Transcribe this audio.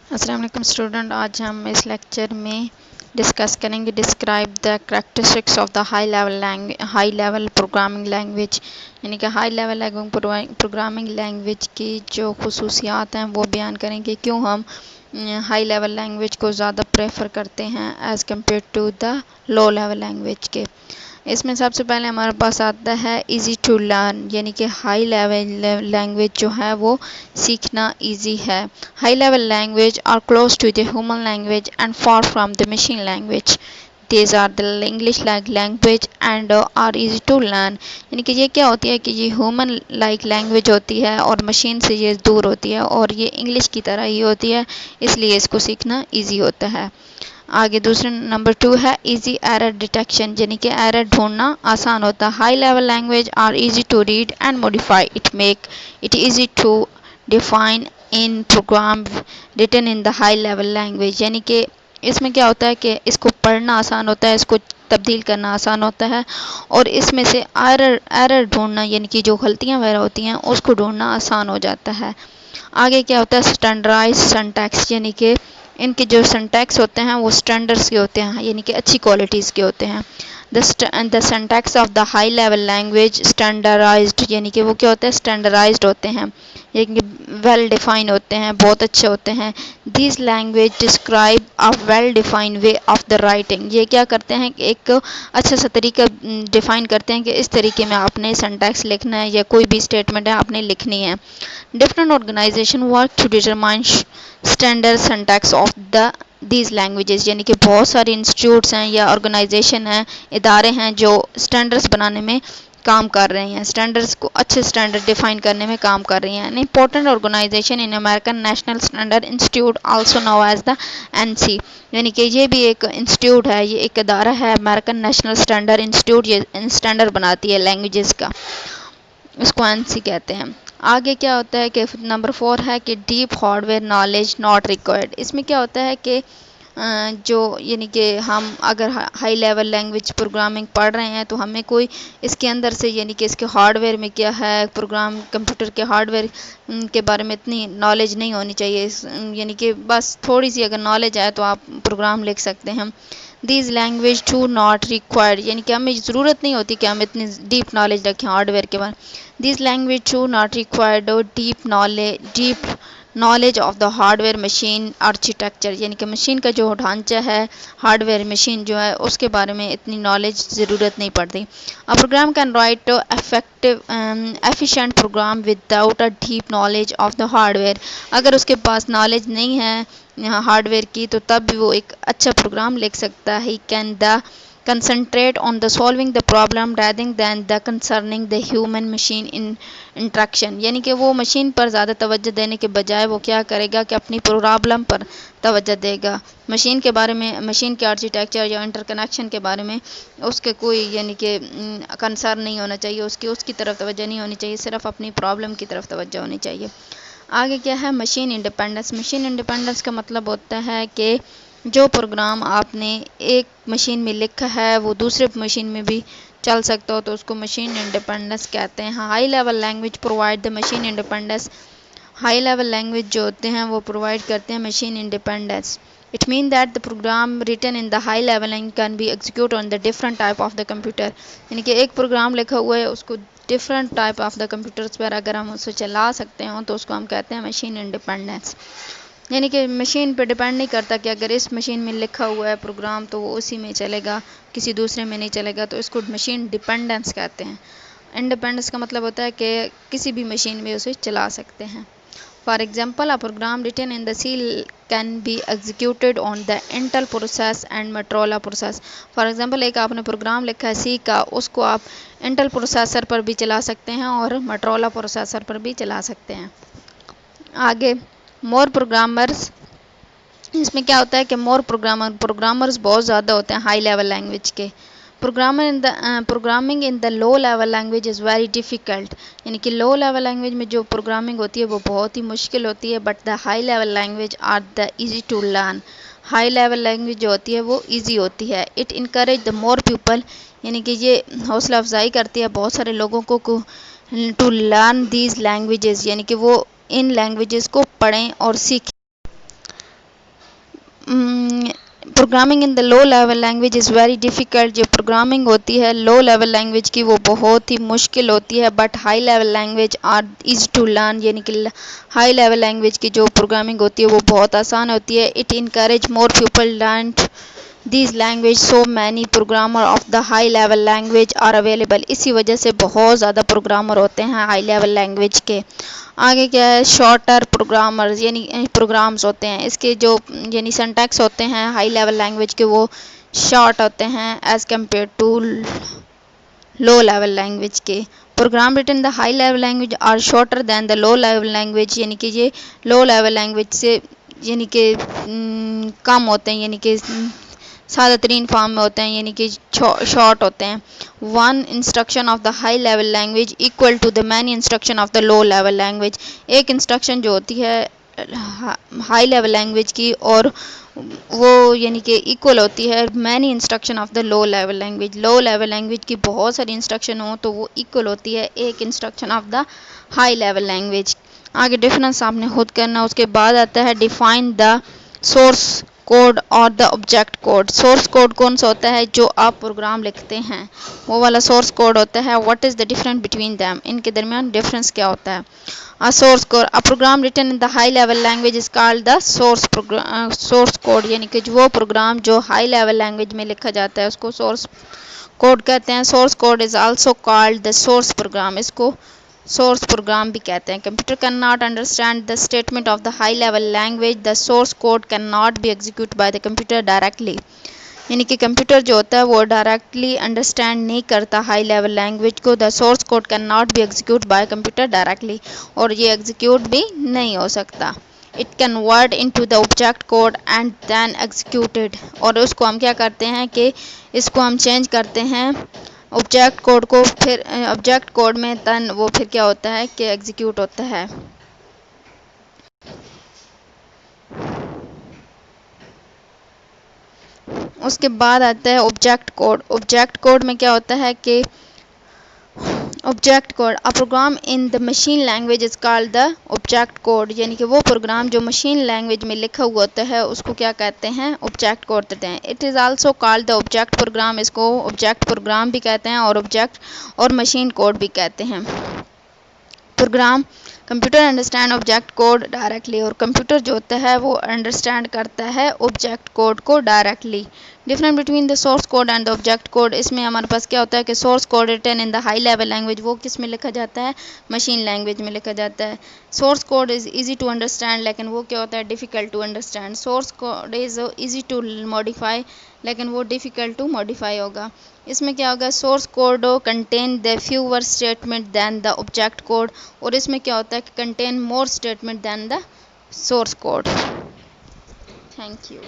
अस्सलाम वालेकुम स्टूडेंट, आज हम इस लेक्चर में डिस्कस करेंगे describe the characteristics of the high level programming language. यानी कि हाई लेवल प्रोग्रामिंग लैंग्वेज की जो खुसूसियात हैं वो बयान करेंगे, क्यों हम हाई लेवल लैंग्वेज को ज़्यादा प्रेफर करते हैं as compare to the low level language के। इसमें सबसे पहले हमारे पास आता है इजी टू लर्न, यानी कि हाई लेवल लैंग्वेज जो है वो सीखना इजी है। High level language are close to the human language and far from the machine language. these are the English like language and are easy to learn। यानी कि ये क्या होती है कि ये ह्यूमन लाइक लैंग्वेज होती है और मशीन से ये दूर होती है और ये इंग्लिश की तरह ही होती है, इसलिए इसको सीखना इजी होता है। आगे दूसरा नंबर 2 है इजी एरर डिटेक्शन, यानी कि एरर ढूंढना आसान होता है। High level language are easy to read and modify, it make it easy to define in program written in the high level language. यानी कि इसमें क्या होता है कि इसको पढ़ना आसान होता है, इसको तब्दील करना आसान होता है और इसमें से एरर ढूंढना यानी कि जो गलतियां वगैरह होती हैं उसको ढूंढना आसान हो जाता है। आगे क्या होता है स्टैंडर्डाइज सिंटैक्स, यानी कि इनके जो सिंटैक्स होते हैं वो स्टैंडर्ड्स के होते हैं, यानी कि अच्छी क्वालिटीज़ के होते हैं। The syntax of the high level language standardized, यानी कि वो क्या होते हैं स्टैंडर्डाइज्ड होते हैं, यानी वेल डिफाइन होते हैं, बहुत अच्छे होते हैं। This language describe a well defined way of the writing, ये क्या करते हैं कि एक अच्छा सा तरीका डिफाइन करते हैं कि इस तरीके में आपने सिंटैक्स लिखना है या कोई भी स्टेटमेंट है आपने लिखनी है। Different organization work to determine standard syntax of the these languages, यानी कि बहुत सारे इंस्टीट्यूट्स हैं या ऑर्गेनाइजेशन हैं, इदारे हैं जो स्टैंडर्ड्स बनाने में काम कर रहे हैं, स्टैंडर्ड्स को अच्छे स्टैंडर्ड डिफाइन करने में काम कर रही हैं। An important organization in American National Standard Institute also know as the ANSI, यानी कि ये भी एक इंस्टीट्यूट है, ये एक इदारा है अमेरिकन नेशनल स्टैंडर्ड इंस्टीट्यूट, ये स्टैंडर्ड बनाती है लैंग्वेजेस का, इसको एनसी कहते हैं। आगे क्या होता है कि नंबर 4 है कि deep hardware knowledge not required. इसमें क्या होता है कि जो यानी कि हम अगर हाई लेवल लैंग्वेज प्रोग्रामिंग पढ़ रहे हैं तो हमें कोई इसके अंदर से यानी कि इसके हार्डवेयर में क्या है, प्रोग्राम कंप्यूटर के हार्डवेयर के बारे में इतनी नॉलेज नहीं होनी चाहिए, यानी कि बस थोड़ी सी अगर नॉलेज है तो आप प्रोग्राम लिख सकते हैं। This language to not required, यानी कि हमें ज़रूरत नहीं होती कि हम इतनी डीप नॉलेज रखें हार्डवेयर के बारे में। This language to not required deep knowledge of the hardware machine architecture, यानी कि मशीन का जो ढांचा है, हार्डवेयर मशीन जो है उसके बारे में इतनी नॉलेज ज़रूरत नहीं पड़ती। A program can write effective efficient program without a deep knowledge of the hardware, अगर उसके पास नॉलेज नहीं है यहाँ हार्डवेयर की तो तब भी वो एक अच्छा प्रोग्राम लिख सकता है। He can the concentrate on the solving the problem rather than the concerning the human machine in interaction, यानी कि वो मशीन पर ज़्यादा तवज्जो देने के बजाय वो क्या करेगा कि अपनी प्रॉब्लम पर तवज्जो देगा। मशीन के बारे में, मशीन के आर्किटेक्चर या इंटरकनेक्शन के बारे में उसके कोई यानी कि कंसर्न नहीं होना चाहिए, उसकी तरफ तवज्जो नहीं होनी चाहिए, सिर्फ अपनी प्रॉब्लम की तरफ तवज्जो होनी चाहिए। आगे क्या है मशीन इंडिपेंडेंस। मशीन इंडिपेंडेंस का मतलब होता है कि जो प्रोग्राम आपने एक मशीन में लिखा है वो दूसरे मशीन में भी चल सकता हो, तो उसको मशीन इंडिपेंडेंस कहते हैं। High level language provide the machine independence, high level language जो होते हैं वो प्रोवाइड करते हैं machine independence. It mean that the program written in the high level language can be execute on the different type of the computer, यानी कि एक program लिखा हुआ है उसको different type of the computers पर अगर हम उसे चला सकते हो तो उसको हम कहते हैं मशीन इंडिपेंडेंस। यानी कि मशीन पे डिपेंड नहीं करता कि अगर इस मशीन में लिखा हुआ है प्रोग्राम तो वो उसी में चलेगा, किसी दूसरे में नहीं चलेगा, तो इसको मशीन डिपेंडेंस कहते हैं। इंडिपेंडेंस का मतलब होता है कि किसी भी मशीन में उसे चला सकते हैं। For example a program written in the C can be executed on the Intel process and Motorola process. For example एक आपने प्रोग्राम लिखा है सी का, उसको आप इंटेल प्रोसेसर पर भी चला सकते हैं और मोटोरोला प्रोसेसर पर भी चला सकते हैं। आगे मोर प्रोग्रामर्स, इसमें क्या होता है कि मोर प्रोग्रामर्स बहुत ज़्यादा होते हैं हाई लेवल लैंग्वेज के। Programming in the low level language is very difficult, यानी कि लो लेवल लैंग्वेज में जो प्रोग्रामिंग होती है वो बहुत ही मुश्किल होती है। But the high level language are the easy to learn, high level language जो होती है वो ईजी होती है। It encourage the more people, यानी कि ये हौसला अफजाई करती है बहुत सारे लोगों को टू लर्न दीज लैंग्वेजेस, यानी कि वो इन लैंग्वेजेस को पढ़ें और सीखें। Programming in the low level language is very difficult. जो प्रोग्रामिंग होती है लो लेवल लैंग्वेज की वो बहुत ही मुश्किल होती है, but high level language are is to learn, यानी कि हाई लेवल लैंग्वेज की जो प्रोग्रामिंग होती है वो बहुत आसान होती है। It encourage more people learn this language, so many programmer of the high level language are available. इसी वजह से बहुत ज़्यादा प्रोग्रामर होते हैं हाई लेवल लैंग्वेज के। आगे क्या है, शॉर्टर प्रोग्रामर्स यानी प्रोग्राम्स होते हैं, इसके जो यानी सिंटैक्स होते हैं हाई लेवल लैंग्वेज के वो शॉर्ट होते हैं as compare to low level language के। Program written the high level language are shorter than the low level language, यानी कि ये लो लेवल लैंग्वेज से यानी कि कम होते हैं, यानी कि सादा तरीन फॉर्म में होते हैं, यानी कि शॉर्ट होते हैं। One instruction of the high level language equal to the many instruction of the low level language. एक इंस्ट्रक्शन जो होती है हाई लेवल लैंग्वेज की और वो यानी कि इक्वल होती है many instruction of the low level language. Low level language की बहुत सारी इंस्ट्रक्शन हो तो वो इक्वल होती है एक instruction of the high level language. आगे डिफरेंस आपने खुद करना। उसके बाद आता है डिफाइन द सोर्स कोड और the object code. Source code कौन सा होता है, जो आप प्रोग्राम लिखते हैं वो वाला सोर्स कोड होता है। What is the difference between them, इनके दरमियान डिफरेंस क्या होता है। A source code, a program written in the high level language is called the source code, यानी कि वो प्रोग्राम जो हाई लेवल लैंग्वेज में लिखा जाता है उसको सोर्स कोड कहते हैं। Source code is also called the source program, इसको सोर्स प्रोग्राम भी कहते हैं। Computer can not understand the statement of the high level language, the source code can not be execute by the computer directly, यानी कि computer जो होता है वो डायरेक्टली अंडरस्टैंड नहीं करता हाई लेवल लैंग्वेज को। The source code can not be execute by computer directly, और ये एग्जीक्यूट भी नहीं हो सकता। It convert into the object code and then executed, और उसको हम क्या करते हैं कि इसको हम चेंज करते हैं ऑब्जेक्ट कोड को, फिर ऑब्जेक्ट कोड में तन वो फिर क्या होता है कि एग्जीक्यूट होता है। उसके बाद आता है ऑब्जेक्ट कोड। ऑब्जेक्ट कोड में क्या होता है कि object code, a program in the machine language is called the object code, यानी कि वो प्रोग्राम जो मशीन लैंग्वेज में लिखा हुआ होता है उसको क्या कहते हैं, ऑब्जेक्ट कोड कहते हैं। It is also called the object program, इसको ऑब्जेक्ट प्रोग्राम भी कहते हैं और ऑब्जेक्ट और मशीन कोड भी कहते हैं। Program computer understand object code directly, और कंप्यूटर जो होता है वो अंडरस्टैंड करता है ऑब्जेक्ट कोड को directly. Difference between the source code and the object code, इसमें हमारे पास क्या होता है कि source code written in the high level language वो किस में लिखा जाता है, मशीन लैंग्वेज में लिखा जाता है। Source code is easy to understand, लेकिन वो क्या होता है difficult to understand. Source code is easy to modify, लेकिन वो डिफ़िकल्ट टू मॉडिफाई होगा। इसमें क्या होगा, source code contain the fewer statement than the object code, और इसमें क्या होता है कि contain more statement than the source code. Thank you.